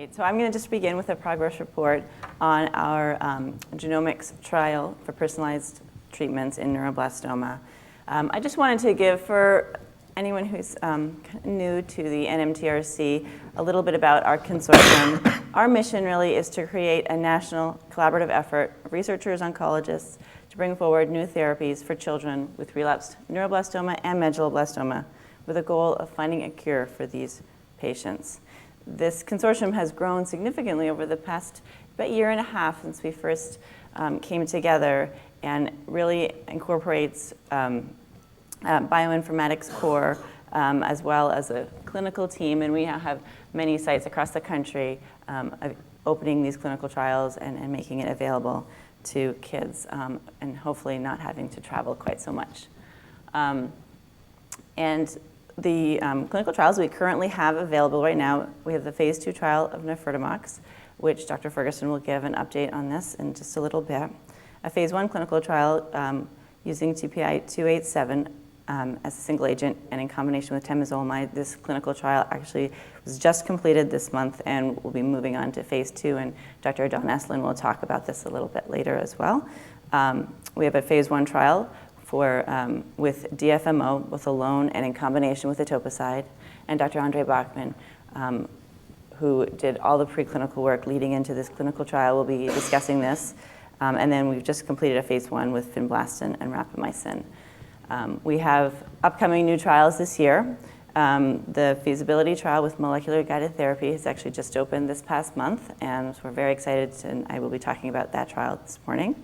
Great. So I'm going to just begin with a progress report on our genomics trial for personalized treatments in neuroblastoma. I just wanted to give, for anyone who's new to the NMTRC, a little bit about our consortium. Our mission really is to create a national collaborative effort of researchers, oncologists, to bring forward new therapies for children with relapsed neuroblastoma and medulloblastoma, with a goal of finding a cure for these patients. This consortium has grown significantly over the past about year and a half since we first came together, and really incorporates bioinformatics core as well as a clinical team, and we now have many sites across the country opening these clinical trials and making it available to kids, and hopefully not having to travel quite so much. And the clinical trials we currently have available right now, we have the phase 2 trial of nifurtimox, which Dr. Ferguson will give an update on this in just a little bit. A phase 1 clinical trial using TPI-287 as a single agent and in combination with temozolomide. This clinical trial actually was just completed this month and will be moving on to phase 2, and Dr. Don Eslin will talk about this a little bit later as well. We have a phase 1 trial with DFMO, both alone and in combination with etoposide, and Dr. Andre Bachman, who did all the preclinical work leading into this clinical trial, will be discussing this. And then we've just completed a phase 1 with finblastin and rapamycin. We have upcoming new trials this year. The feasibility trial with molecular guided therapy has actually just opened this past month, and we're very excited, and I will be talking about that trial this morning.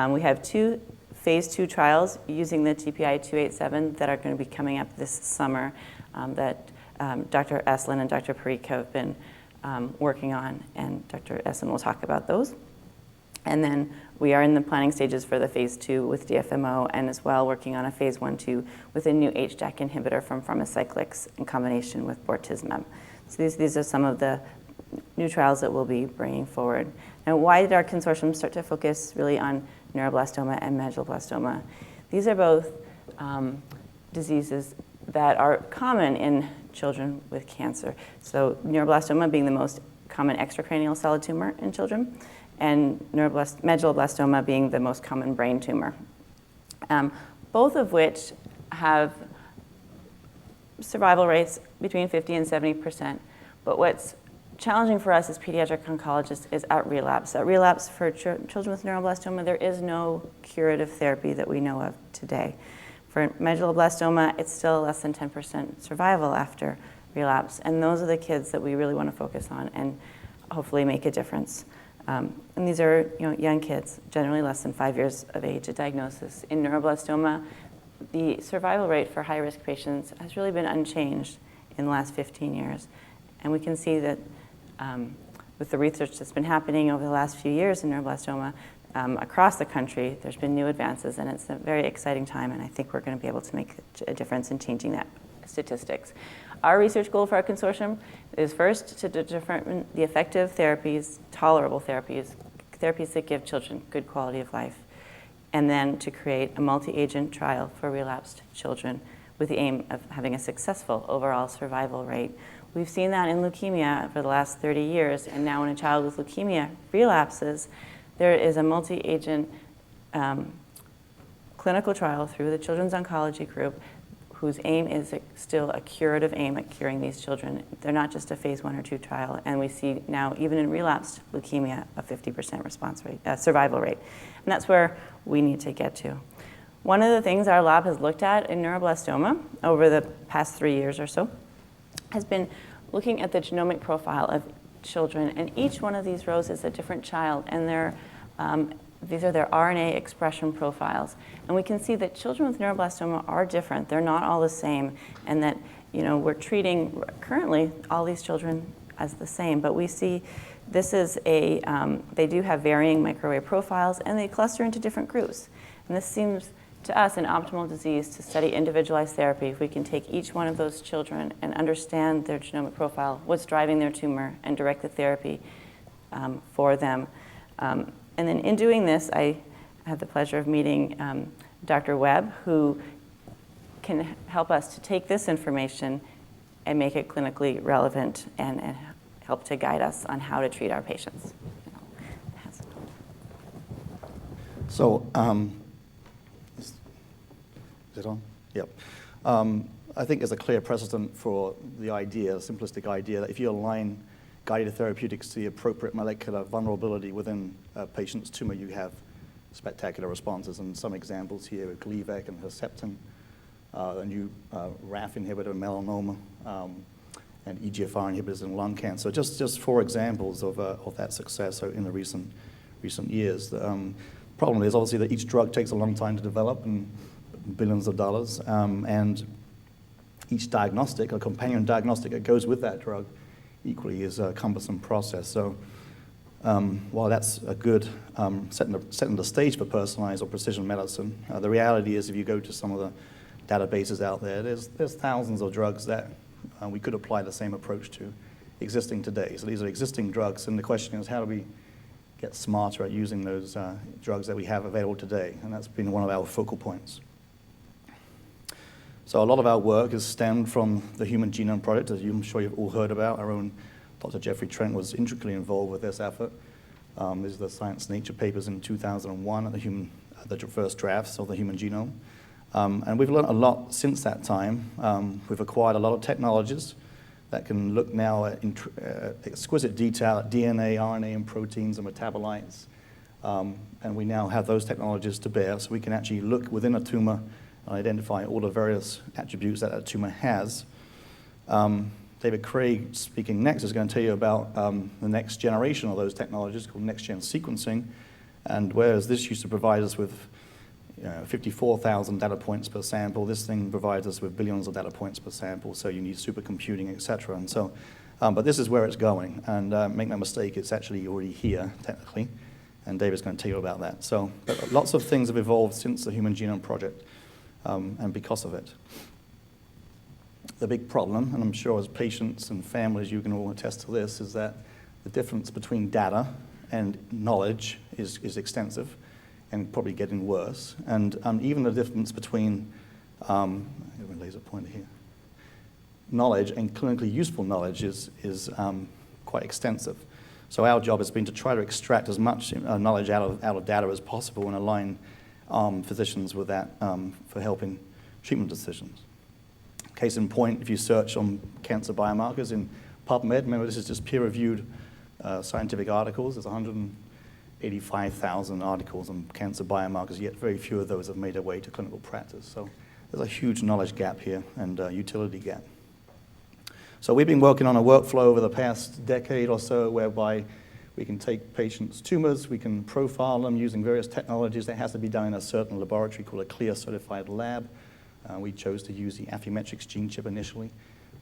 We have 2 phase 2 trials using the TPI-287 that are going to be coming up this summer that Dr. Eslin and Dr. Parikh have been working on, and Dr. Eslin will talk about those. And then we are in the planning stages for the phase 2 with DFMO, and as well working on a phase 1/2 with a new HDAC inhibitor from Pharmacyclics in combination with bortezomib. So these are some of the new trials that we'll be bringing forward. Now, why did our consortium start to focus really on neuroblastoma and medulloblastoma? These are both diseases that are common in children with cancer. So neuroblastoma being the most common extracranial solid tumor in children, and medulloblastoma being the most common brain tumor, both of which have survival rates between 50 and 70%. But what's challenging for us as pediatric oncologists is at relapse. At relapse for children with neuroblastoma, there is no curative therapy that we know of today. For medulloblastoma, it's still less than 10% survival after relapse, and those are the kids that we really want to focus on and hopefully make a difference. And these are young kids, generally less than 5 years of age at diagnosis. In neuroblastoma, the survival rate for high-risk patients has really been unchanged in the last 15 years. And we can see that with the research that's been happening over the last few years in neuroblastoma across the country, there's been new advances, and it's a very exciting time, and I think we're going to be able to make a difference in changing that statistics. Our research goal for our consortium is first to determine the effective therapies, tolerable therapies, therapies that give children good quality of life, and then to create a multi-agent trial for relapsed children with the aim of having a successful overall survival rate. We've seen that in leukemia for the last 30 years, and now when a child with leukemia relapses, there is a multi-agent clinical trial through the Children's Oncology Group whose aim is still a curative aim at curing these children. They're not just a phase 1 or 2 trial, and we see now, even in relapsed leukemia, a 50% response rate, survival rate. And that's where we need to get to. One of the things our lab has looked at in neuroblastoma over the past 3 years or so has been looking at the genomic profile of children, and each one of these rows is a different child, and these are their RNA expression profiles. And we can see that children with neuroblastoma are different. They're not all the same, and that we're treating currently all these children as the same, but we see this is they do have varying microarray profiles, and they cluster into different groups. And this seems to us an optimal disease to study individualized therapy if we can take each one of those children and understand their genomic profile, what's driving their tumor, and direct the therapy for them. And then in doing this, I had the pleasure of meeting Dr. Webb, who can help us to take this information and make it clinically relevant and help to guide us on how to treat our patients. So, is it on? Yep. I think there's a clear precedent for the idea, the simplistic idea, that if you align guided therapeutics to the appropriate molecular vulnerability within a patient's tumor, you have spectacular responses. And some examples here with Gleevec and Herceptin, a new RAF inhibitor in melanoma, and EGFR inhibitors in lung cancer. Just 4 examples of that success in the recent years. The problem is obviously that each drug takes a long time to develop and billions of dollars, and each diagnostic, a companion diagnostic that goes with that drug, equally is a cumbersome process. So while that's a good setting the stage for personalized or precision medicine, the reality is if you go to some of the databases out there, there's thousands of drugs that we could apply the same approach to existing today. So these are existing drugs, and the question is how do we get smarter at using those drugs that we have available today? And that's been one of our focal points. So a lot of our work has stemmed from the Human Genome Project, as I'm sure you've all heard about. Our own Dr. Jeffrey Trent was intricately involved with this effort. These are the Science Nature papers in 2001 at the first drafts of the human genome. And we've learned a lot since that time. We've acquired a lot of technologies that can look now at exquisite detail at DNA, RNA, and proteins and metabolites. And we now have those technologies to bear, so we can actually look within a tumor and identify all the various attributes that a tumor has. David Craig, speaking next, is going to tell you about the next generation of those technologies called next-gen sequencing. And whereas this used to provide us with 54,000 data points per sample, this thing provides us with billions of data points per sample, so you need supercomputing, et cetera. And so, but this is where it's going, and make no mistake, it's actually already here, technically, and David's going to tell you about that. So lots of things have evolved since the Human Genome Project, and because of it. The big problem, and I'm sure as patients and families you can all attest to this, is that the difference between data and knowledge is extensive and probably getting worse. And even the difference between, laser pointer here, knowledge and clinically useful knowledge is quite extensive. So our job has been to try to extract as much knowledge out of data as possible and align physicians with that for helping treatment decisions. Case in point, if you search on cancer biomarkers in PubMed, remember this is just peer-reviewed scientific articles. There's 185,000 articles on cancer biomarkers, yet very few of those have made their way to clinical practice. So there's a huge knowledge gap here and utility gap. So we've been working on a workflow over the past decade or so whereby we can take patients' tumors, we can profile them using various technologies. That has to be done in a certain laboratory called a CLIA certified lab. We chose to use the Affymetrix gene chip initially,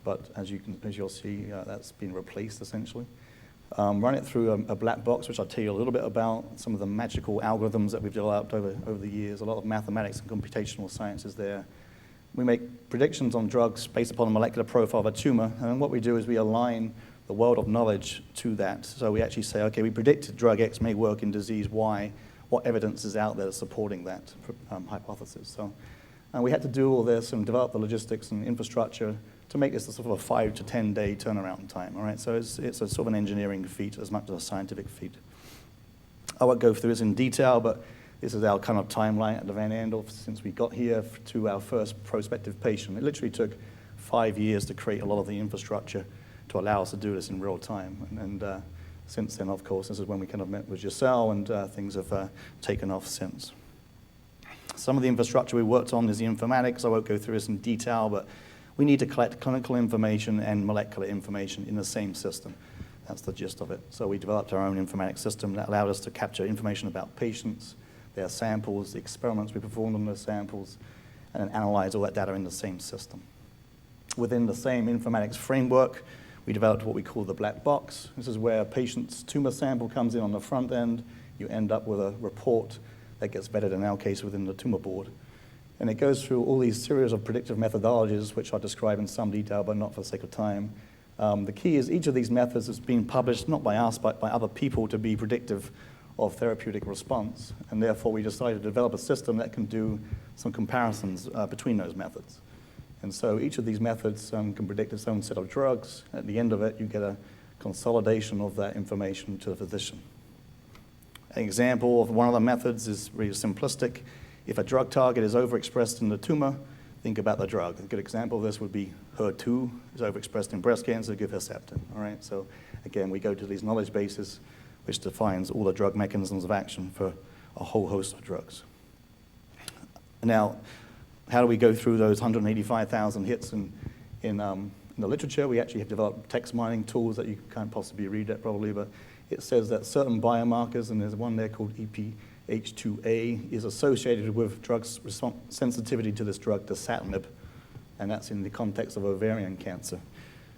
but as you'll see, that's been replaced essentially. Run it through a black box, which I'll tell you a little bit about, some of the magical algorithms that we've developed over the years, a lot of mathematics and computational sciences there. We make predictions on drugs based upon the molecular profile of a tumor, and what we do is we align the world of knowledge to that. So we actually say, okay, we predicted drug X may work in disease Y. What evidence is out there supporting that hypothesis? So we had to do all this and develop the logistics and infrastructure to make this a sort of a 5 to 10 day turnaround time. All right, so it's a sort of an engineering feat as much as a scientific feat. I won't go through this in detail, but this is our kind of timeline at the Van Andel since we got here to our first prospective patient. It literally took 5 years to create a lot of the infrastructure to allow us to do this in real time. And since then, of course, this is when we kind of met with Giselle, and things have taken off since. Some of the infrastructure we worked on is the informatics. I won't go through this in detail, but we need to collect clinical information and molecular information in the same system. That's the gist of it. So we developed our own informatics system that allowed us to capture information about patients, their samples, the experiments we performed on those samples, and then analyze all that data in the same system. Within the same informatics framework, we developed what we call the black box. This is where a patient's tumor sample comes in on the front end. You end up with a report that gets vetted, in our case, within the tumor board. And it goes through all these series of predictive methodologies, which I'll describe in some detail, but not for the sake of time. The key is each of these methods has been published, not by us, but by other people to be predictive of therapeutic response. And therefore, we decided to develop a system that can do some comparisons between those methods. And so each of these methods can predict its own set of drugs. At the end of it, you get a consolidation of that information to the physician. An example of one of the methods is really simplistic. If a drug target is overexpressed in the tumor, think about the drug. A good example of this would be HER2 is overexpressed in breast cancer, give Herceptin. All right, so again, we go to these knowledge bases, which defines all the drug mechanisms of action for a whole host of drugs. Now, how do we go through those 185,000 hits in the literature? We actually have developed text mining tools that you can't possibly read that probably, but it says that certain biomarkers, and there's one there called EPH2A, is associated with drugs sensitivity to this drug, dasatinib, and that's in the context of ovarian cancer.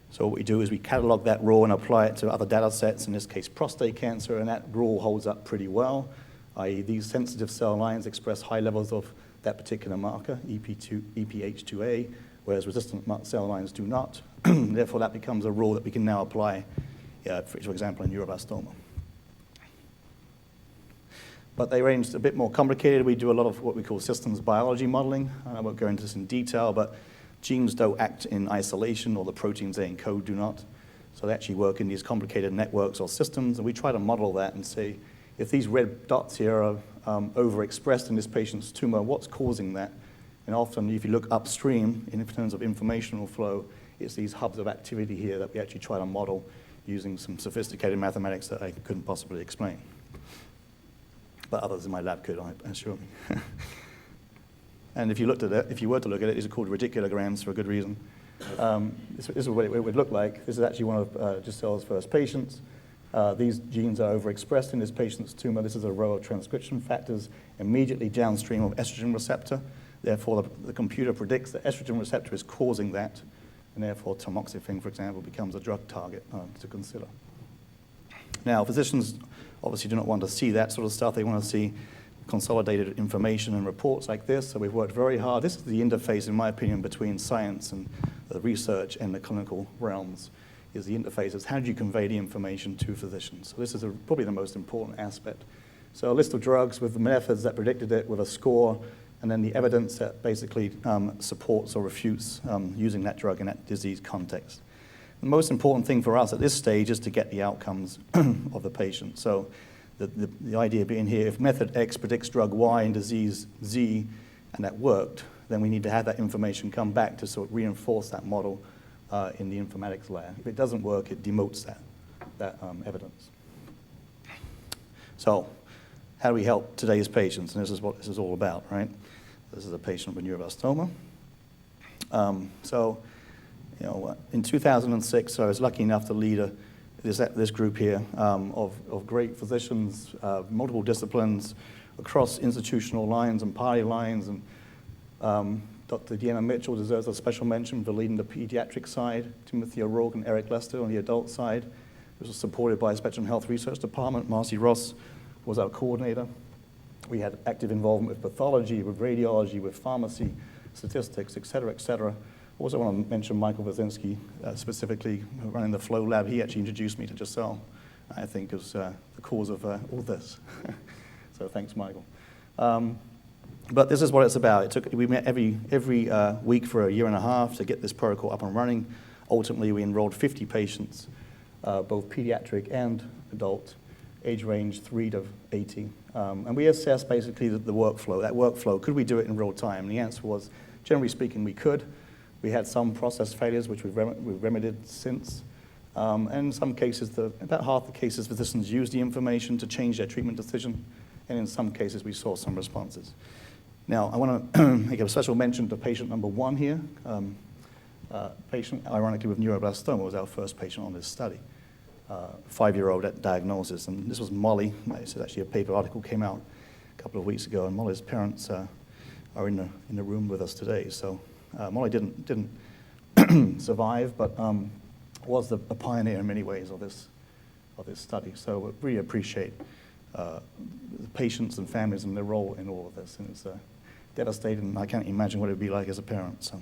So what we do is we catalog that rule and apply it to other data sets, in this case prostate cancer, and that rule holds up pretty well, i.e. these sensitive cell lines express high levels of that particular marker, EPH2A, whereas resistant cell lines do not. Therefore, that becomes a rule that we can now apply, for example, in neuroblastoma. But they range a bit more complicated. We do a lot of what we call systems biology modeling. I won't go into this in detail, but genes don't act in isolation, or the proteins they encode do not. So they actually work in these complicated networks or systems, and we try to model that and say, if these red dots here are overexpressed in this patient's tumor, what's causing that? And often, if you look upstream in terms of informational flow, it's these hubs of activity here that we actually try to model using some sophisticated mathematics that I couldn't possibly explain. But others in my lab could, I assure me. And if you looked at it, if you were to look at it, these are called reticulograms for a good reason. This is what it would look like. This is actually one of Giselle's first patients. These genes are overexpressed in this patient's tumor. This is a row of transcription factors immediately downstream of estrogen receptor. Therefore, the computer predicts that estrogen receptor is causing that, and therefore tamoxifen, for example, becomes a drug target to consider. Now, physicians obviously do not want to see that sort of stuff. They want to see consolidated information and reports like this. So we've worked very hard. This is the interface, in my opinion, between science and the research and the clinical realms, is the interface. Is how do you convey the information to physicians? So this is probably the most important aspect. So a list of drugs with the methods that predicted it, with a score, and then the evidence that basically supports or refutes using that drug in that disease context. The most important thing for us at this stage is to get the outcomes of the patient. So the idea being here, if method X predicts drug Y in disease Z, and that worked, then we need to have that information come back to sort of reinforce that model in the informatics layer. If it doesn't work, it demotes that evidence. So how do we help today's patients? And this is what this is all about, right? This is a patient with neuroblastoma. In 2006, I was lucky enough to lead this group here of great physicians, multiple disciplines, across institutional lines and party lines. And Dr. Deanna Mitchell deserves a special mention for leading the pediatric side, Timothy O'Rourke and Eric Lester on the adult side. This was supported by Spectrum Health Research Department. Marcy Ross was our coordinator. We had active involvement with pathology, with radiology, with pharmacy, statistics, et cetera, et cetera. I also want to mention Michael Wazinski, specifically running the flow lab. He actually introduced me to Giselle, I think, as the cause of all this. So thanks, Michael. But this is what it's about. We met every week for a year and a half to get this protocol up and running. Ultimately, we enrolled 50 patients, both pediatric and adult, age range 3 to 80. And we assessed basically the workflow. That workflow, could we do it in real time? And the answer was, generally speaking, we could. We had some process failures, which we've remedied since. And in some cases, about half the cases, physicians used the information to change their treatment decision. And in some cases, we saw some responses. Now, I want to make a special mention to patient number 1 here. Patient, ironically, with neuroblastoma was our first patient on this study. 5-year-old at diagnosis. And this was Molly. This is actually a paper article came out a couple of weeks ago, and Molly's parents are in the room with us today. So Molly didn't survive, but was a pioneer in many ways of this study. So we really appreciate the patients and families and their role in all of this. And it's devastating. I can't imagine what it would be like as a parent. So.